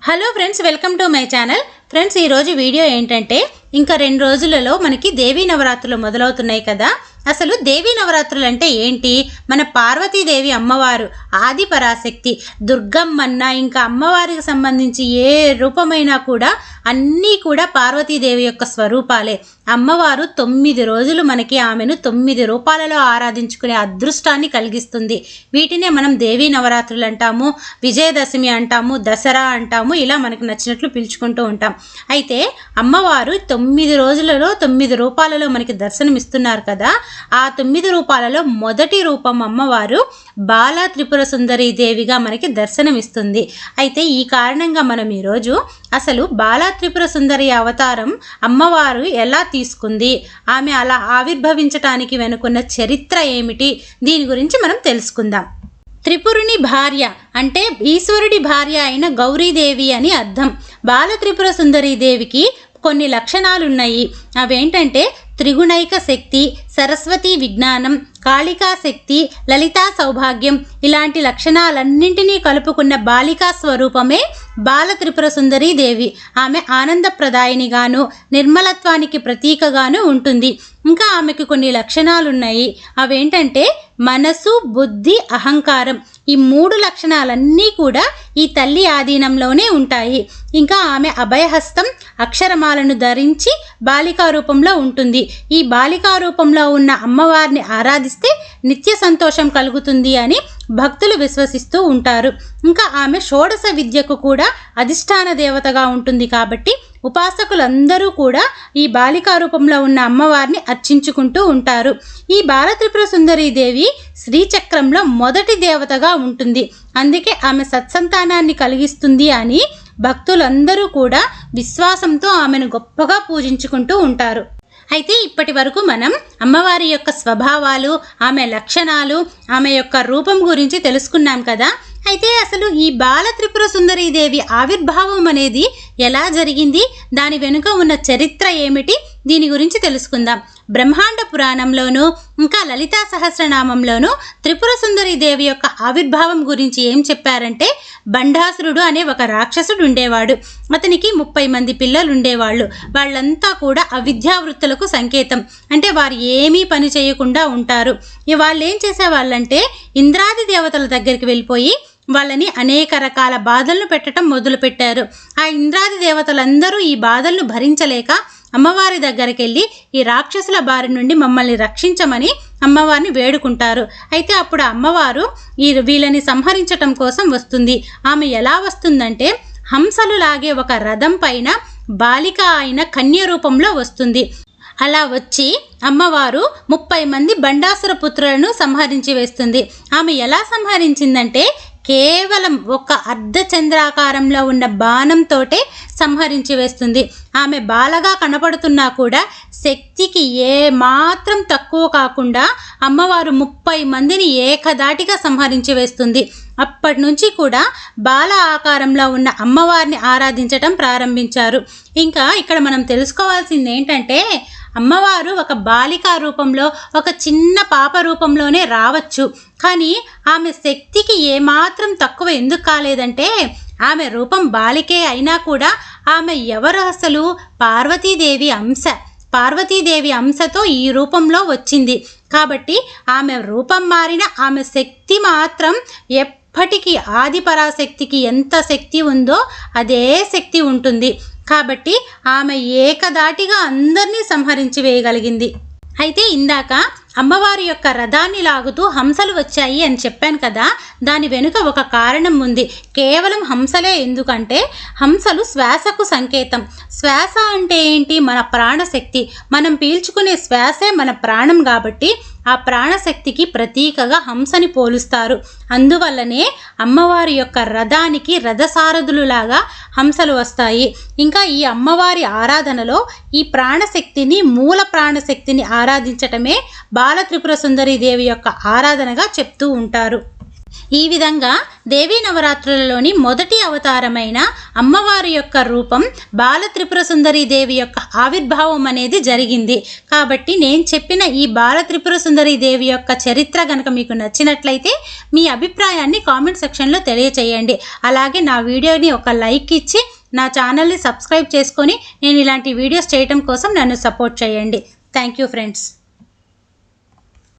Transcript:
Hello friends, welcome to my channel. Friends, ఈరోజు video ఏంటంటే ఇంకా 2 రోజులలో మనకి దేవీ నవరాత్రులు మొదలవుతున్నాయి కదా. అసలు దేవీ నవరాత్రులు అంటే ఏంటి? మన పార్వతీదేవి అమ్మవారు ఆది పరాశక్తి దుర్గమ్మన్న ఇంకా అమ్మవారికి సంబంధించి ఏ రూపమైనా కూడా అన్నీ కూడా పార్వతీదేవి యొక్క స్వరూపాలే. అమ్మవారు 9 రోజులు మనకి ఆమెను 9 రూపాలలో ఆరాధించుకునే అదృష్టాన్ని కలిగిస్తుంది. వీటినే మనం దేవీ నవరాత్రులు అంటాము, విజయదశమి అంటాము, దసరా అంటాము, ఇలా మనకు నచ్చినట్లు పిలుచుకుంటూ ఉంటాం. అయితే అమ్మవారు 9 రోజులలో 9 రూపాలలో మనకి దర్శనమిస్తున్నారు కదా. ఆ 9 రూపాలలో మొదటి రూపం అమ్మవారు బాలా త్రిపుర సుందరి దేవిగా మనకి దర్శనమిస్తుంది. అయితే ఈ కారణంగా మనం ఈరోజు అసలు బాలా త్రిపుర సుందరి అవతారం అమ్మవారు ఎలా తీసుకుంది, ఆమె అలా ఆవిర్భవించటానికి వెనుకున్న చరిత్ర ఏమిటి, దీని గురించి మనం తెలుసుకుందాం. త్రిపురుని భార్య అంటే ఈశ్వరుడి భార్య అయిన గౌరీదేవి అని అర్థం. బాల త్రిపుర సుందరి దేవికి కొన్ని లక్షణాలున్నాయి. అవేంటంటే త్రిగుణైక శక్తి, సరస్వతి విజ్ఞానం, కాళికా శక్తి, లలితా సౌభాగ్యం. ఇలాంటి లక్షణాలన్నింటినీ కలుపుకున్న బాలికా స్వరూపమే బాల త్రిపుర సుందరి దేవి. ఆమె ఆనందప్రదాయినిగాను నిర్మలత్వానికి ప్రతీకగాను ఉంటుంది. ఇంకా ఆమెకు కొన్ని లక్షణాలున్నాయి. అవేంటంటే మనసు, బుద్ధి, అహంకారం. ఈ 3 లక్షణాలన్నీ కూడా ఈ తల్లి ఆధీనంలోనే ఉంటాయి. ఇంకా ఆమె అభయహస్తం, అక్షరమాలను ధరించి బాలికా రూపంలో ఉంటుంది. ఈ బాలికా రూపంలో ఉన్న అమ్మవారిని ఆరాధిస్తే నిత్య సంతోషం కలుగుతుంది అని భక్తులు విశ్వసిస్తూ ఉంటారు. ఇంకా ఆమె షోడశ విద్యకు కూడా అధిష్టాన దేవతగా ఉంటుంది. కాబట్టి ఉపాసకులందరూ కూడా ఈ బాలికా రూపంలో ఉన్న అమ్మవారిని అర్చించుకుంటూ ఉంటారు. ఈ బాల త్రిపుర సుందరి దేవి శ్రీచక్రంలో మొదటి దేవతగా ఉంటుంది. అందుకే ఆమె సత్సంతానాన్ని కలిగిస్తుంది అని భక్తులందరూ కూడా విశ్వాసంతో ఆమెను గొప్పగా పూజించుకుంటూ ఉంటారు. అయితే ఇప్పటి వరకు మనం అమ్మవారి యొక్క స్వభావాలు, ఆమె లక్షణాలు, ఆమె యొక్క రూపం గురించి తెలుసుకున్నాం కదా. అయితే అసలు ఈ బాల త్రిపుర సుందరి దేవి ఆవిర్భావం అనేది ఎలా జరిగింది, దాని వెనుక ఉన్న చరిత్ర ఏమిటి, దీని గురించి తెలుసుకుందాం. బ్రహ్మాండ పురాణంలోనూ ఇంకా లలితా సహస్రనామంలోనూ త్రిపుర సుందరి దేవి యొక్క ఆవిర్భావం గురించి ఏం చెప్పారంటే, బండాసురుడు అనే ఒక రాక్షసుడు ఉండేవాడు. అతనికి 30 మంది పిల్లలు ఉండేవాళ్ళు. వాళ్ళంతా కూడా అవిద్యావృత్తులకు సంకేతం. అంటే వారు ఏమీ పని చేయకుండా ఉంటారు. వాళ్ళు ఏం చేసేవాళ్ళంటే ఇంద్రాది దేవతల దగ్గరికి వెళ్ళిపోయి వాళ్ళని అనేక రకాల బాధలను పెట్టడం మొదలుపెట్టారు. ఆ ఇంద్రాది దేవతలందరూ ఈ బాధలను భరించలేక అమ్మవారి దగ్గరికి వెళ్ళి ఈ రాక్షసుల బారి నుండి మమ్మల్ని రక్షించమని అమ్మవారిని వేడుకుంటారు. అయితే అప్పుడు అమ్మవారు వీళ్ళని సంహరించటం కోసం వస్తుంది. ఆమె ఎలా వస్తుందంటే హంసలు లాగే ఒక రథం పైన బాలిక అయిన కన్య రూపంలో వస్తుంది. అలా వచ్చి అమ్మవారు 30 మంది బండాసుర పుత్రులను సంహరించి వేస్తుంది. ఆమె ఎలా సంహరించిందంటే కేవలం ఒక అర్ధచంద్రాకారంలో ఉన్న బాణంతోటే సంహరించి వేస్తుంది. ఆమె బాలగా కనపడుతున్నా కూడా శక్తికి ఏ మాత్రం తక్కువ కాకుండా అమ్మవారు 30 మందిని ఏకదాటిగా సంహరించి వేస్తుంది. అప్పటి నుంచి కూడా బాల ఆకారంలో ఉన్న అమ్మవారిని ఆరాధించటం ప్రారంభించారు. ఇంకా ఇక్కడ మనం తెలుసుకోవాల్సింది ఏంటంటే, అమ్మవారు ఒక బాలికా రూపంలో, ఒక చిన్న పాప రూపంలోనే రావచ్చు. కానీ ఆమె శక్తికి ఏమాత్రం తక్కువ ఎందుకు కాలేదంటే, ఆమె రూపం బాలికే అయినా కూడా ఆమె ఎవరు? అసలు పార్వతీదేవి అంశ. పార్వతీదేవి అంశతో ఈ రూపంలో వచ్చింది. కాబట్టి ఆమె రూపం మారిన ఆమె శక్తి మాత్రం ఎప్పటికీ ఆది పరాశక్తికి ఎంత శక్తి ఉందో అదే శక్తి ఉంటుంది. కాబట్టి ఆమె ఏకదాటిగా అందరినీ సంహరించి వేయగలిగింది. అయితే ఇందాక అమ్మవారి యొక్క రథాన్ని లాగుతూ హంసలు వచ్చాయి అని చెప్పాను కదా. దాని వెనుక ఒక కారణం ఉంది. కేవలం హంసలే ఎందుకంటే హంసలు శ్వాసకు సంకేతం. శ్వాస అంటే ఏంటి? మన ప్రాణశక్తి. మనం పీల్చుకునే శ్వాసే మన ప్రాణం. కాబట్టి ఆ ప్రాణశక్తికి ప్రతీకగా హంసని పోలుస్తారు. అందువల్లనే అమ్మవారి యొక్క రథానికి రథసారథులులాగా హంసలు వస్తాయి. ఇంకా ఈ అమ్మవారి ఆరాధనలో ఈ ప్రాణశక్తిని, మూల ప్రాణశక్తిని ఆరాధించటమే బాల త్రిపుర సుందరి దేవి యొక్క ఆరాధనగా చెప్తూ ఉంటారు. ఈ విధంగా దేవీ నవరాత్రులలోని మొదటి అవతారమైన అమ్మవారి యొక్క రూపం బాల త్రిపుర సుందరి దేవి యొక్క ఆవిర్భావం అనేది జరిగింది. కాబట్టి నేను చెప్పిన ఈ బాల త్రిపుర సుందరి దేవి యొక్క చరిత్ర కనుక మీకు నచ్చినట్లయితే మీ అభిప్రాయాన్ని కామెంట్ సెక్షన్లో తెలియచేయండి. అలాగే నా వీడియోని ఒక లైక్ ఇచ్చి నా ఛానల్ని సబ్స్క్రైబ్ చేసుకొని నేను ఇలాంటి వీడియోస్ చేయడం కోసం నన్ను సపోర్ట్ చేయండి. Thank you friends.